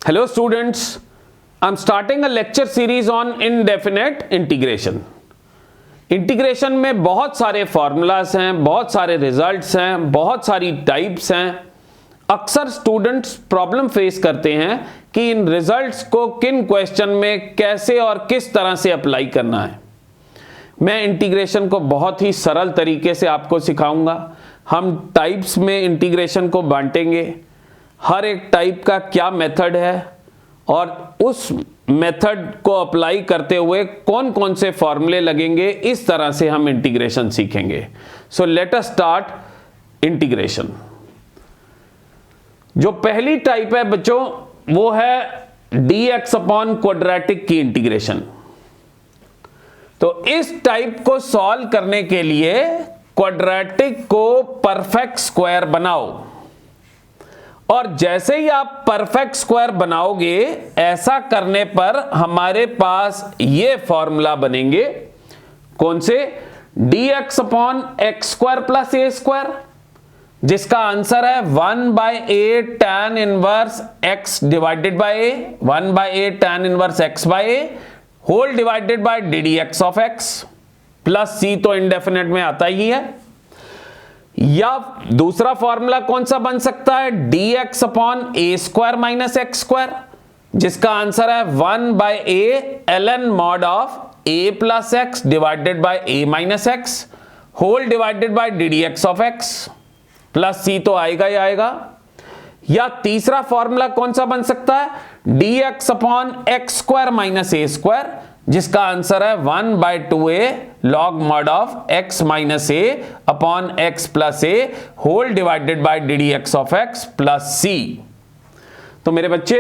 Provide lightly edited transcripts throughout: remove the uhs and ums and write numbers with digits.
Hello students, I'm starting a lecture series on indefinite integration. Integration में बहुत सारे formulas हैं, बहुत सारे रिजल्ट्स हैं, बहुत सारी टाइप्स हैं। अक्सर स्टूडेंट्स प्रॉब्लम फेस करते हैं कि इन रिजल्ट्स को किन क्वेश्चन में कैसे और किस तरह से अप्लाई करना है। मैं इंटीग्रेशन को बहुत ही सरल तरीके से आपको सिखाऊंगा। हम टाइप्स में इंटीग्रेशन को बांटेंगे, हर एक टाइप का क्या मेथड है और उस मेथड को अप्लाई करते हुए कौन कौन से फॉर्मूले लगेंगे, इस तरह से हम इंटीग्रेशन सीखेंगे। So let us start integration. जो पहली टाइप है बच्चों, वो है dx अपॉन क्वाड्रेटिक की इंटीग्रेशन। तो इस टाइप को सॉल्व करने के लिए क्वाड्रेटिक को परफेक्ट स्क्वायर बनाओ, और जैसे ही आप परफेक्ट स्क्वायर बनाओगे, ऐसा करने पर हमारे पास ये फॉर्मूला बनेंगे। कौन से? dx upon x square plus a square, जिसका आंसर है 1/a tan inverse x divided by a, 1/a tan inverse x by a whole divided by ddx of x plus c तो इंडेफिनेट में आता ही है। या दूसरा फॉर्मूला कौन सा बन सकता है? dx upon a square minus x square, जिसका आंसर है 1/a ln mod of a plus x divided by a minus x whole divided by ddx of x plus c तो आएगा ही आएगा। या तीसरा फॉर्मूला कौन सा बन सकता है? dx upon x square minus a square, जिसका आंसर है 1/2a log mod of x minus a upon x plus a whole divided by ddx of x plus c। तो मेरे बच्चे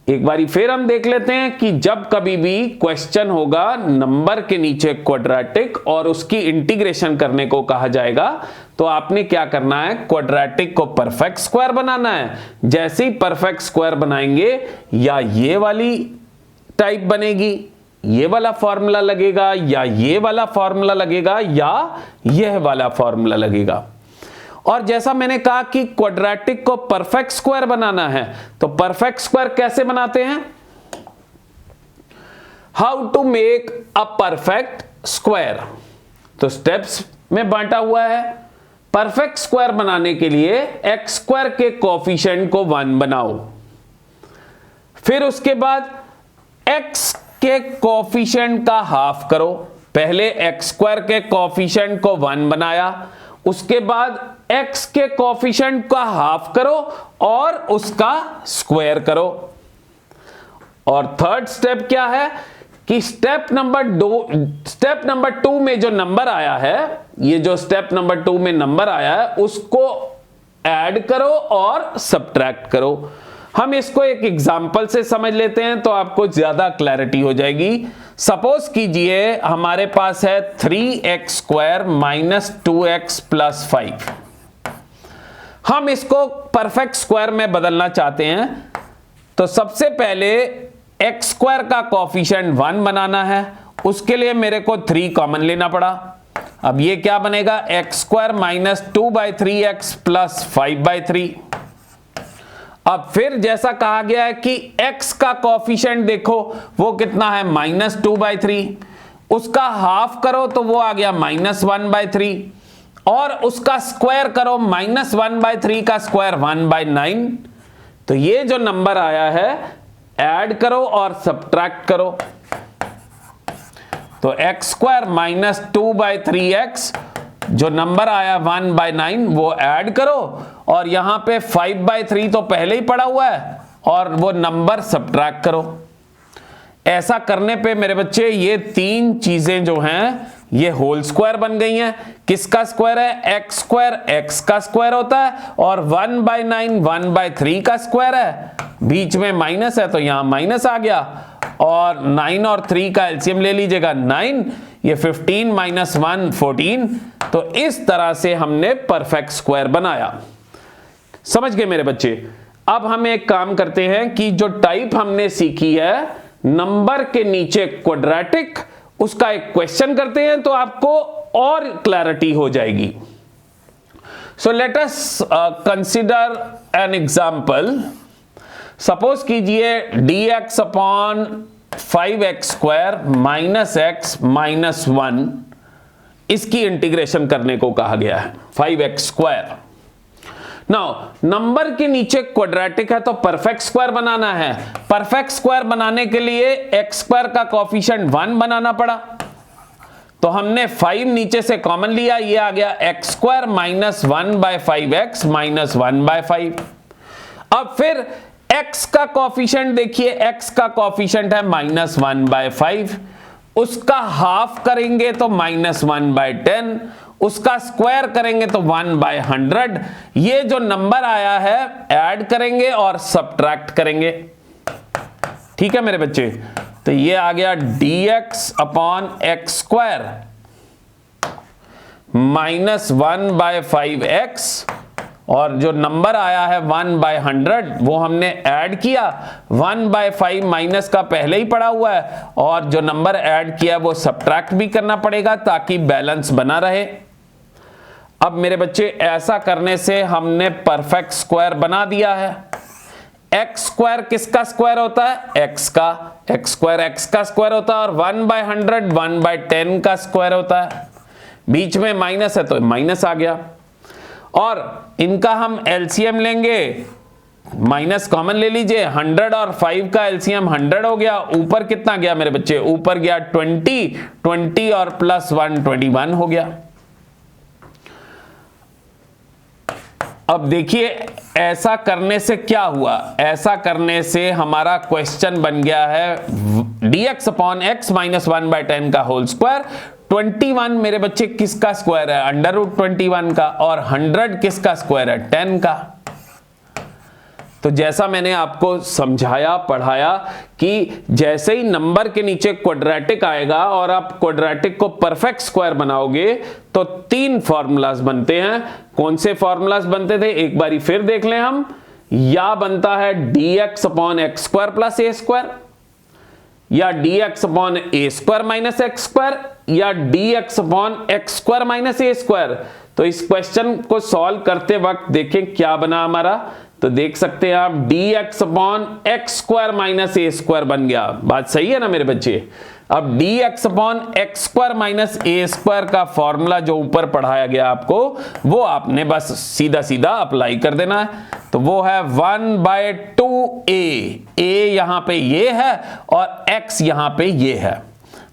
एक बारी फिर हम देख लेते हैं कि जब कभी भी क्वेश्चन होगा नंबर के नीचे क्वाड्रेटिक और उसकी इंटीग्रेशन करने को कहा जाएगा, तो आपने क्या करना है? क्वाड्रेटिक को परफेक्ट स्क्वायर बनाना है। जैसे ही परफेक्ट स्क्वायर बनाएंगे, या ये वाली टाइप बनेगी, ये वाला फॉर्मूला लगेगा, या ये वाला फॉर्मूला लगेगा, या यह वाला फॉर्मूला लगेगा। और जैसा मैंने कहा कि क्वाड्रेटिक को परफेक्ट स्क्वायर बनाना है, तो परफेक्ट स्क्वायर कैसे बनाते हैं? How to make a perfect square. तो स्टेप्स में बांटा हुआ है। परफेक्ट स्क्वायर बनाने के लिए एक्स स्क्वायर के कोएफिशिएंट को 1 बनाओ, फिर उसके बाद एक्स के कोएफिशिएंट का हाफ करो। पहले एक्स स्क्वायर के कोएफिशिएंट को 1 बनाया, उसके बाद x के कोएफिशिएंट का हाफ करो और उसका स्क्वायर करो। और थर्ड स्टेप क्या है कि स्टेप नंबर 2 में जो नंबर आया है, ये जो स्टेप नंबर 2 में नंबर आया है, उसको ऐड करो और सब्ट्रैक्ट करो। हम इसको एक एग्जांपल से समझ लेते हैं तो आपको ज्यादा क्लैरिटी हो जाएगी। सपोज कीजिए हमारे पास है 3x square minus 2x plus 5। हम इसको परफेक्ट स्क्वायर में बदलना चाहते हैं, तो सबसे पहले x स्क्वायर का कोएफिशिएंट 1 बनाना है। उसके लिए मेरे को 3 कॉमन लेना पड़ा। अब ये क्या बनेगा? x square minus 2/3x plus 5/3। अब फिर जैसा कहा गया है कि x का कोएफिशिएंट देखो वो कितना है? -2/3। उसका हाफ करो तो वो आ गया -1/3, और उसका स्क्वायर करो, -1/3 का स्क्वायर 1/9। तो ये जो नंबर आया है, ऐड करो और सब्ट्रैक्ट करो। तो x स्क्वायर माइनस 2/3x, जो नंबर आया 1/9, वो ऐड करो, और यहां पे 5/3 तो पहले ही पड़ा हुआ है, और वो नंबर सब्ट्रैक्ट करो। ऐसा करने पे मेरे बच्चे ये 3 चीजें जो हैं ये होल स्क्वायर बन गई हैं। किसका स्क्वायर है? x स्क्वायर x का स्क्वायर होता है, और 1/9 1/3 का स्क्वायर है। बीच में माइनस है तो यहां माइनस आ गया, और 9 और 3 का एलसीएम ले लीजिएगा 9, ये 15 - 1 14। तो इस तरह से हमने परफेक्ट स्क्वायर बनाया। समझ गए मेरे बच्चे? अब हम एक काम करते हैं कि जो टाइप हमने सीखी है नंबर के नीचे क्वाड्रेटिक, उसका एक क्वेश्चन करते हैं तो आपको और क्लैरिटी हो जाएगी। So let us consider an example. Suppose कीजिए dx upon 5x square minus x minus 1, इसकी इंटीग्रेशन करने को कहा गया है 5x स्क्वायर। नाउ नंबर के नीचे क्वाड्रेटिक है तो परफेक्ट स्क्वायर बनाना है। परफेक्ट स्क्वायर बनाने के लिए एक्स स्क्वायर का कोएफिशिएंट 1 बनाना पड़ा, तो हमने 5 नीचे से कॉमन लिया, ये आ गया x square minus 1/5x minus 1/5। अब फिर x का कोएफिशिएंट देखिए, x का कोएफिशिएंट है माइनस 1/5, उसका हाफ करेंगे तो माइनस 1/10, उसका स्क्वायर करेंगे तो 1/100। ये जो नंबर आया है ऐड करेंगे और सब्ट्रैक्ट करेंगे। ठीक है मेरे बच्चे, तो ये आ गया dx upon x square minus 1/5x, और जो नंबर आया है 1/100 वो हमने ऐड किया, 1/5 माइनस का पहले ही पड़ा हुआ है, और जो नंबर ऐड किया वो सब्ट्रैक्ट भी करना पड़ेगा ताकि बैलेंस बना रहे। अब मेरे बच्चे ऐसा करने से हमने परफेक्ट स्क्वायर बना दिया है। एक्स स्क्वायर किसका स्क्वायर होता है? एक्स का। एक्स स्क्वायर एक्स का स्क्वायर होता है, और 1/100 1/10 का स्क्वायर होता है। बीच में माइनस है तो माइनस आ गया, और इनका हम एलसीएम लेंगे, माइनस कॉमन ले लीजिए, 100 और 5 का एलसीएम 100 हो गया। ऊपर कितना गया मेरे बच्चे? ऊपर गया 20 और प्लस 1 21 हो गया। अब देखिए ऐसा करने से क्या हुआ, ऐसा करने से हमारा क्वेश्चन बन गया है dx अपॉन एक्स माइनस 1/10 का होल स्क्वायर। 21 मेरे बच्चे किसका स्क्वायर है? अंडर रूट 21 का। और 100 किसका स्क्वायर है? 10 का। तो जैसा मैंने आपको समझाया पढ़ाया कि जैसे ही नंबर के नीचे क्वाड्रेटिक आएगा और आप क्वाड्रेटिक को परफेक्ट स्क्वायर बनाओगे तो 3 फॉर्मूलाज बनते हैं। कौन से फॉर्मूलाज बनते थे एक बारी फिर देख लें हम। या बनता है dx upon x square plus a square, या dx upon a square minus x square, या dx upon x square minus a square. तो इस क्वेश्चन को सॉल्व करते वक्त देखें क्या बना हमारा, तो देख सकते हैं आप dx upon x square minus a square बन गया। बात सही है ना मेरे बच्चे? अब dx upon x square minus a square का फॉर्मूला जो ऊपर पढ़ाया गया आपको, वो आपने बस सीधा सीधा अप्लाई कर देना है। तो वो है 1/2a, a यहां पे ये है और x यहां पे ये है,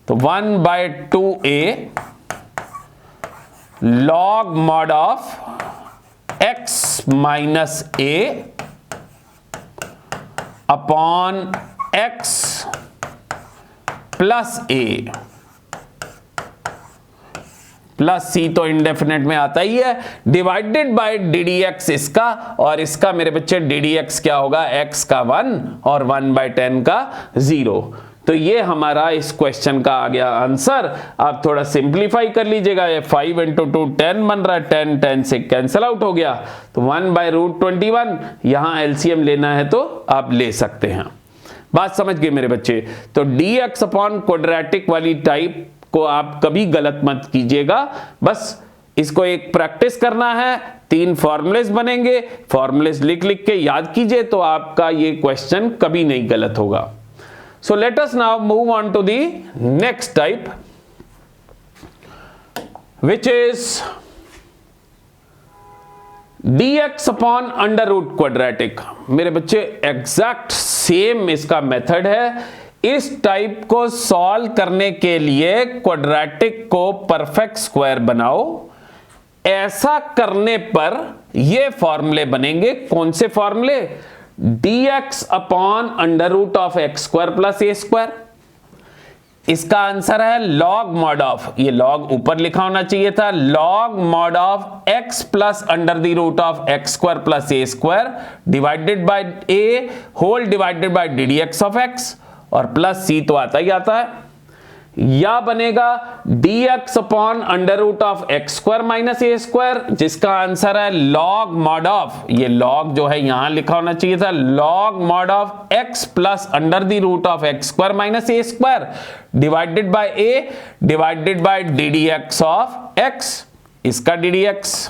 तो 1/2a log mod of x minus a upon x plus a plus c, तो इंडेफिनेट में आता ही है, डिवाइडेड बाय ddx इसका, और इसका मेरे बच्चे ddx क्या होगा? x का 1 और 1/10 का 0। तो ये हमारा इस क्वेश्चन का आ गया आंसर। आप थोड़ा सिंप्लीफाई कर लीजिएगा, ये 5 × 2 10 बन रहा है, 10 से कैंसिल आउट हो गया, तो 1/√21 यहां एलसीएम लेना है तो आप ले सकते हैं। बात समझ गए मेरे बच्चे? तो dx अपॉन क्वाड्रेटिक वाली टाइप को आप कभी गलत मत कीजिएगा, बस इसको एक प्रैक्टिस करना है। 3 फॉर्मूलेस बनेंगे, फॉर्मूलेस लिख लिख के याद कीजिए तो आपका ये क्वेश्चन कभी नहीं गलत होगा। So let us now move on to the next type, which is dx upon under root quadratic। मेरे बच्चे एग्जैक्ट सेम इसका मेथड है। इस टाइप को सॉल्व करने के लिए क्वाड्रेटिक को परफेक्ट स्क्वायर बनाओ। ऐसा करने पर ये फॉर्मूले बनेंगे। कौन से फॉर्मूले? dx upon under root of x square plus a square. इसका आंसर है log mod ऑफ, ये log ऊपर लिखा होना चाहिए था, log mod of x plus under the root of x square plus a square divided by a whole divided by ddx of x, और plus c तो आता ही आता है। या बनेगा dx upon under root of x square minus a square, जिसका answer है log mod ऑफ, ये log जो है यहां लिखा होना चाहिए था, log mod of x plus under the root of x square minus a square divided by a divided by ddx of x, इसका ddx।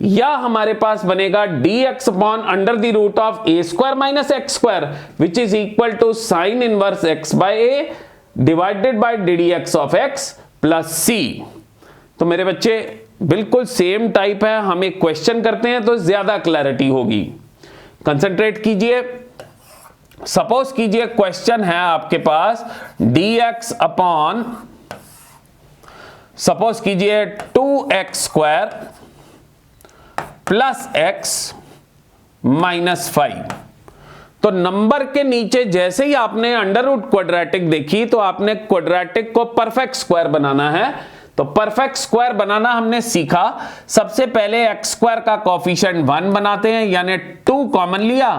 या हमारे पास बनेगा dx upon under the root of a square minus x square which is equal to sine inverse x by a divided by ddx of x plus c। तो मेरे बच्चे बिल्कुल same type है, हम एक क्वेश्चन करते हैं तो ज्यादा क्लैरिटी होगी। कंसंट्रेट कीजिए। सपोज कीजिए क्वेश्चन है आपके पास dx अपॉन, सपोज कीजिए 2x square plus x minus 5। तो नंबर के नीचे जैसे ही आपने अंडर रूट क्वाड्रेटिक देखी तो आपने क्वाड्रेटिक को परफेक्ट स्क्वायर बनाना है। तो परफेक्ट स्क्वायर बनाना हमने सीखा। सबसे पहले एक्स स्क्वायर का कोफिशिएंट 1 बनाते हैं, यानी 2 कॉमन लिया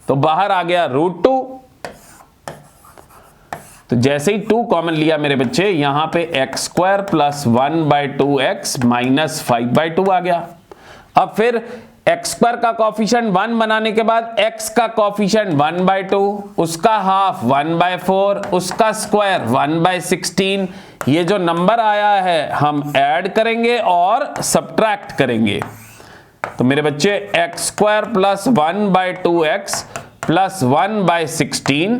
तो बाहर आ गया √2। तो जैसे ही 2 कॉमन लिया मेरे बच्चे, यहां पे x square plus 1/2x minus 5/2 आ गया। अब फिर एक्स स्क्वायर का कोफिशिएंट 1 बनाने के बाद x का कोफिशिएंट 1/2, उसका हाफ 1/4, उसका स्क्वायर 1/16। ये जो नंबर आया है हम ऐड करेंगे और सब्ट्रैक्ट करेंगे। तो मेरे बच्चे x square plus 1/2x plus 1/16,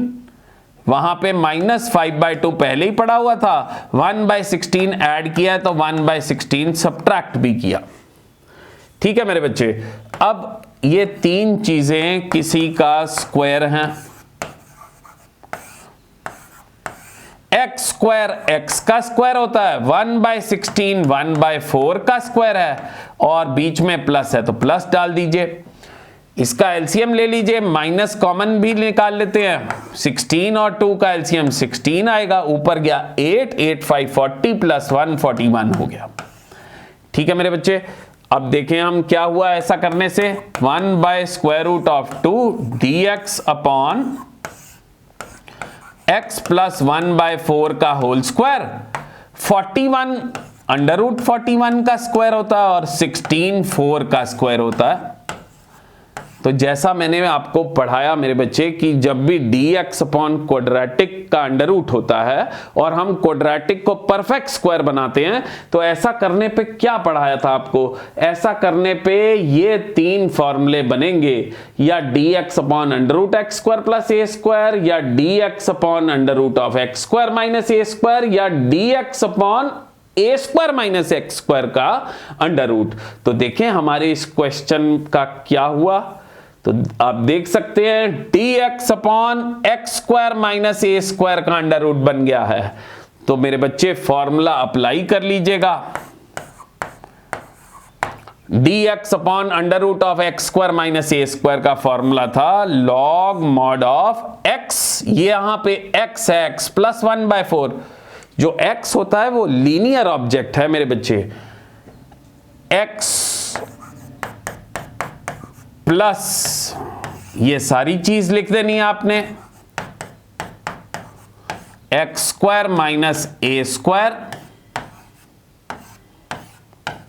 वहां पे माइनस 5/2 पहले ही पड़ा हुआ था, 1/16 ऐड किया तो 1/16 सब्ट्रैक्ट भी किया। ठीक है मेरे बच्चे। अब ये 3 चीजें किसी का स्क्वायर हैं। एक्स स्क्वायर एक्स का स्क्वायर होता है, 1/16 1/4 का स्क्वायर है, और बीच में प्लस है तो प्लस डाल दीजिए। इसका एलसीएम ले लीजिए, माइनस कॉमन भी निकाल लेते हैं। 16 और 2 का एलसीएम 16 आएगा, ऊपर गया 8, 8 5 40 प्लस 1 41 हो गया। ठीक है मेरे बच्चे। अब देखें हम क्या हुआ ऐसा करने से, 1/√2 dx अपॉन x प्लस 1/4 का होल स्क्वायर, 41 √41 का स्क्वायर होता है और 16 4 का स्क्वायर होता है। तो जैसा मैंने आपको पढ़ाया मेरे बच्चे कि जब भी dx अपॉन क्वाड्रेटिक का अंडर रूट होता है और हम क्वाड्रेटिक को परफेक्ट स्क्वायर बनाते हैं, तो ऐसा करने पे क्या पढ़ाया था आपको, ऐसा करने पे ये 3 फॉर्मूले बनेंगे, या dx upon under root x square plus a square, या dx upon under root of x square minus a square, या dx upon a square minus x square का अंडर रूट। तो देखें हमारे इस क्वेश्चन का क्या हुआ। तो आप देख सकते हैं dx upon x square minus a square का अंडर रूट बन गया है। तो मेरे बच्चे फॉर्मूला अप्लाई कर लीजिएगा। dx upon under root of x square minus a square का फॉर्मूला था log mod ऑफ x। ये यहां पे x है, x प्लस 1/4। जो x होता है वो लीनियर ऑब्जेक्ट है मेरे बच्चे, x प्लस ये सारी चीज लिख देनी है आपने, x square minus a square,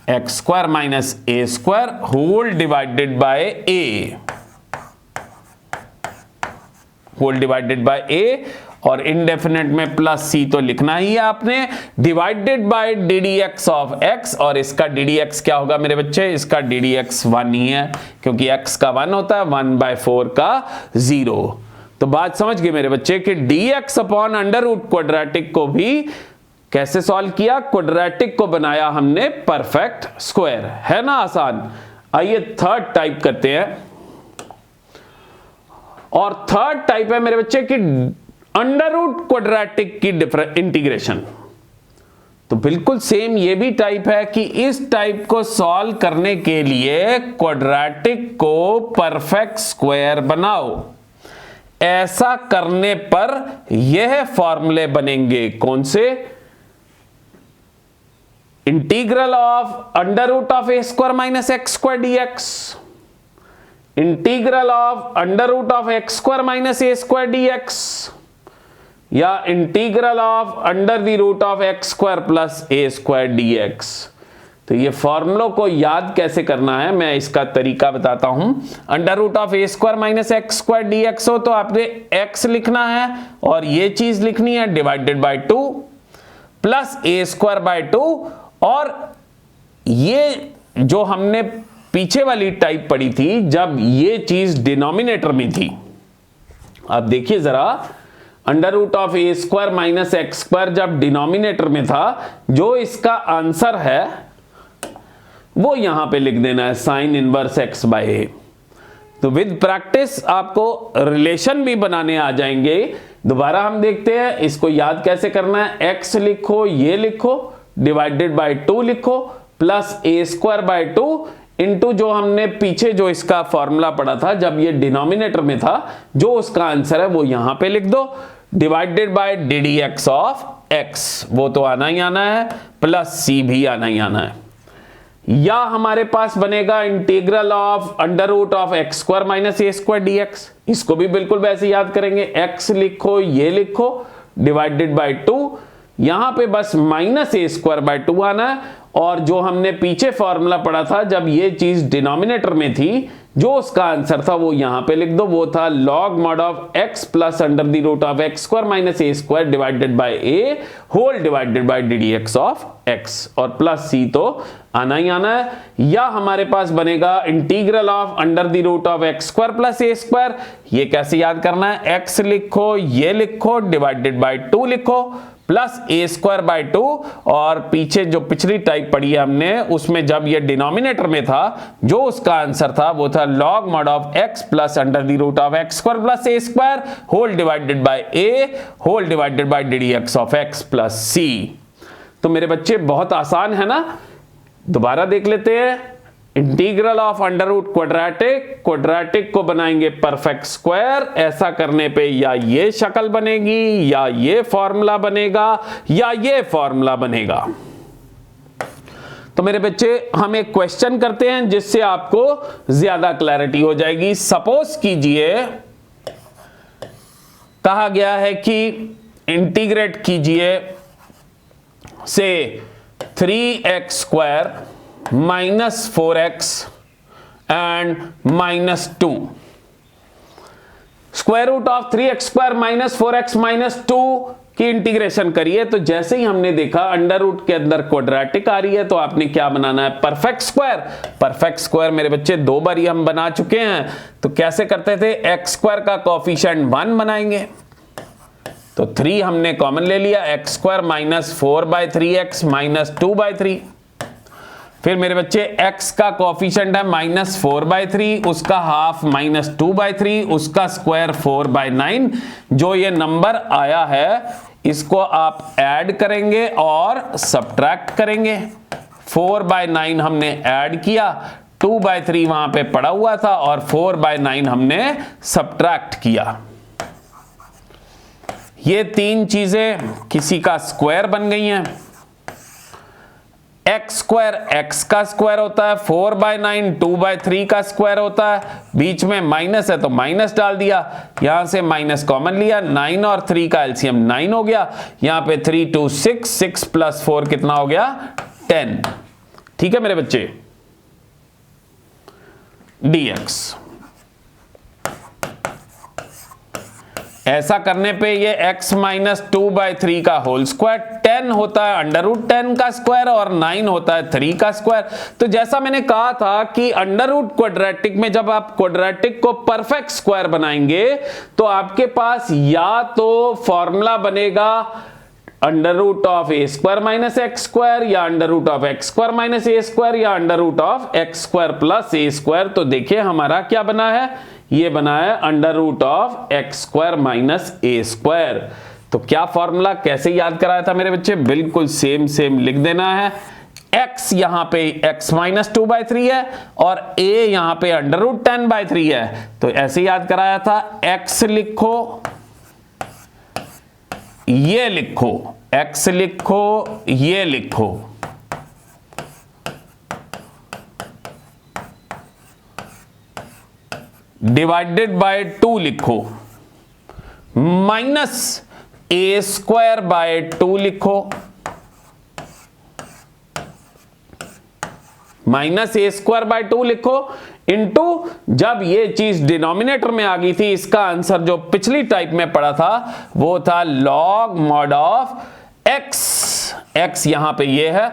x square minus a square whole divided by a, whole divided by a, और इनडेफिनेट में प्लस सी तो लिखना ही है आपने, divided by ddx of x। और इसका ddx क्या होगा मेरे बच्चे, इसका ddx 1 ही है, क्योंकि x का 1 होता है, 1/4 का 0। तो बात समझ गए मेरे बच्चे कि dx upon under root quadratic को भी कैसे सॉल्व किया, क्वाड्रेटिक को बनाया हमने परफेक्ट स्क्वायर। है ना आसान। आइए थर्ड टाइप करते हैं। और थर्ड टाइप है मेरे बच्चे कि अंडर रूट क्वाड्रेटिक की इंटीग्रेशन। तो बिल्कुल सेम ये भी टाइप है कि इस टाइप को सॉल्व करने के लिए क्वाड्रेटिक को परफेक्ट स्क्वायर बनाओ। ऐसा करने पर यह फॉर्मूले बनेंगे, कौन से, integral of under root of a square minus x square dx, integral of under root of x square minus a square dx, या integral of under the root of x square plus a square dx। तो ये फॉर्मूलों को याद कैसे करना है मैं इसका तरीका बताता हूं। Under root of a square minus x square dx हो तो आपने x लिखना है और ये चीज लिखनी है divided by 2 plus a square by 2, और ये जो हमने पीछे वाली टाइप पड़ी थी जब ये चीज डिनोमिनेटर में थी। अब देखिए जरा, under root of a square minus x square जब डिनोमिनेटर में था, जो इसका आंसर है वो यहां पे लिख देना है साइन इनवर्स एक्स बाय ए। तो विद प्रैक्टिस आपको रिलेशन भी बनाने आ जाएंगे। दोबारा हम देखते हैं इसको याद कैसे करना है। एक्स लिखो, ये लिखो, डिवाइडेड बाय 2 लिखो, plus a square by 2 into जो हमने पीछे जो इसका फॉर्मूला पढ़ा था जब ये डिनोमिनेटर में था, जो उसका आंसर है वो यहां पे लिख दो, divided by d d x of x, वो तो आना ही आना है, प्लस सी भी आना ही आना है। या हमारे पास बनेगा integral of under root of x square minus a square d x. इसको भी बिल्कुल वैसे याद करेंगे, एक्स लिखो, ये लिखो, डिवाइडेड बाय 2, यहां पे बस माइनस ए स्क्वायर बाय 2 आना है, और जो हमने पीछे फॉर्मूला पढ़ा था जब ये चीज डिनोमिनेटर में थी, जो उसका आंसर था वो यहां पे लिख दो, वो था log mod of x plus under the root of x square minus a square divided by a whole divided by d d x of x, और प्लस सी तो आना ही आना है। या हमारे पास बनेगा integral of under the root of x square plus a square. ये कैसे याद करना है, एक्स लिखो, ये लिखो, डिवाइडेड बाय 2 लिखो, प्लस ए स्क्वायर बाय 2, और पीछे जो पिछली टाइप पढ़ी है हमने उसमें जब ये डिनोमिनेटर में था, जो उसका आंसर था वो था log mod of x plus under the root of x square plus a square whole divided by a whole divided by d d x of x plus c. तो मेरे बच्चे बहुत आसान है ना, दोबारा देख लेते हैं। Integral of under root quadratic, quadratic को बनाएंगे परफेक्ट स्क्वायर। ऐसा करने पे या ये शक्ल बनेगी, या ये फॉर्मूला बनेगा, या ये फॉर्मूला बनेगा। तो मेरे बच्चे हम एक क्वेश्चन करते हैं जिससे आपको ज्यादा क्लैरिटी हो जाएगी। सपोज कीजिए कहा गया है कि इंटीग्रेट कीजिए से 3x square minus 4x and minus 2, square root of 3x square minus 4x minus 2 की इंटीग्रेशन करिए। तो जैसे ही हमने देखा अंडर रूट के अंदर क्वाड्रेटिक आ रही है, तो आपने क्या बनाना है, परफेक्ट स्क्वायर। परफेक्ट स्क्वायर मेरे बच्चे 2 बार ही हम बना चुके हैं। तो कैसे करते थे, एक्स स्क्वायर का कोएफिशिएंट 1 बनाएंगे, तो 3 हमने कॉमन ले लिया, x square minus 4/3x minus 2/3। फिर मेरे बच्चे x का कोएफिशिएंट है माइनस 4/3, उसका हाफ माइनस 2/3, उसका स्क्वायर 4/9। जो ये नंबर आया है इसको आप ऐड करेंगे और सब्ट्रैक्ट करेंगे। 4/9 हमने ऐड किया, 2/3 वहां पे पड़ा हुआ था, और 4/9 हमने सब्ट्रैक्ट किया। ये 3 चीजें किसी का स्क्वायर बन गई हैं। एक्स स्क्वायर एक्स का स्क्वायर होता है, 4/9 2/3 का स्क्वायर होता है, बीच में माइनस है तो माइनस डाल दिया, यहां से माइनस कॉमन लिया, 9 और 3 का एलसीएम 9 हो गया, यहां पे 3 2 6, 6 प्लस 4 कितना हो गया, 10। ठीक है मेरे बच्चे, dx। ऐसा करने पे ये x माइनस 2/3 का होल स्क्वायर 10 होता है, अंडर रूट 10 का स्क्वायर, और 9 होता है 3 का स्क्वायर। तो जैसा मैंने कहा था कि अंडर रूट क्वाड्रेटिक में जब आप क्वाड्रेटिक को परफेक्ट स्क्वायर बनाएंगे तो आपके पास या तो फॉर्मूला बनेगा under root of a square minus x square, या under root of x square minus a square, या under root of x square plus a square. तो देखिए हमारा क्या बना है, ये बना है under root of x square minus a square. तो क्या फॉर्मूला कैसे याद कराया था मेरे बच्चे, बिल्कुल सेम लिख देना है। x यहां पे x माइनस 2/3 है, और a यहां पे अंडर रूट 10/3 है। तो ऐसे याद कराया था, x लिखो, ये लिखो, x लिखो, ये लिखो, डिवाइडेड बाय 2 लिखो, माइनस ए स्क्वायर बाय 2 लिखो, माइनस ए स्क्वायर बाय 2 लिखो, इंटू जब ये चीज डिनोमिनेटर में आ गई थी, इसका आंसर जो पिछली टाइप में पड़ा था वो था log mod of x. X यहां पे ये है,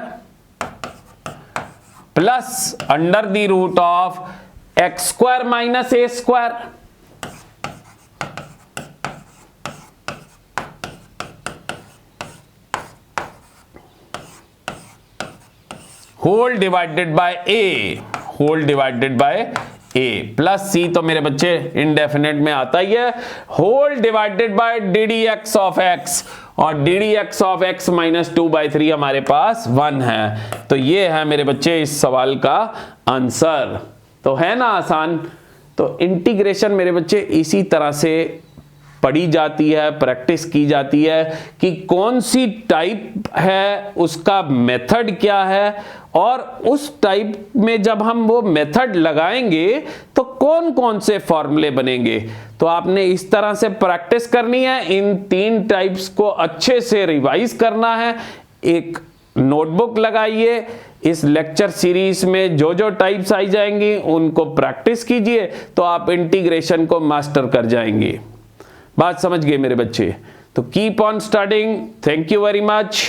plus under the root of x square minus a square. Whole divided by a, whole divided by a, plus c तो मेरे बच्चे इनडेफिनेट में आता ही है, whole divided by d d x of x, और d d x of x minus 2/3 हमारे पास 1 है। तो ये है मेरे बच्चे इस सवाल का आंसर। तो है ना आसान। तो इंटीग्रेशन मेरे बच्चे इसी तरह से पढ़ी जाती है, प्रैक्टिस की जाती है कि कौन सी टाइप है, उसका मेथड क्या है, और उस टाइप में जब हम वो मेथड लगाएंगे तो कौन कौन से फॉर्मूले बनेंगे। तो आपने इस तरह से प्रैक्टिस करनी है, इन 3 टाइप्स को अच्छे से रिवाइज करना है। एक नोटबुक लगाइए, इस लेक्चर सीरीज में जो जो टाइप्स आई जाएंगी उनको प्रैक्टिस कीजिए, तो आप इंटीग्रेशन को मास्टर कर जाएंगे। बात समझ गए मेरे बच्चे। तो keep on studying. Thank you very much.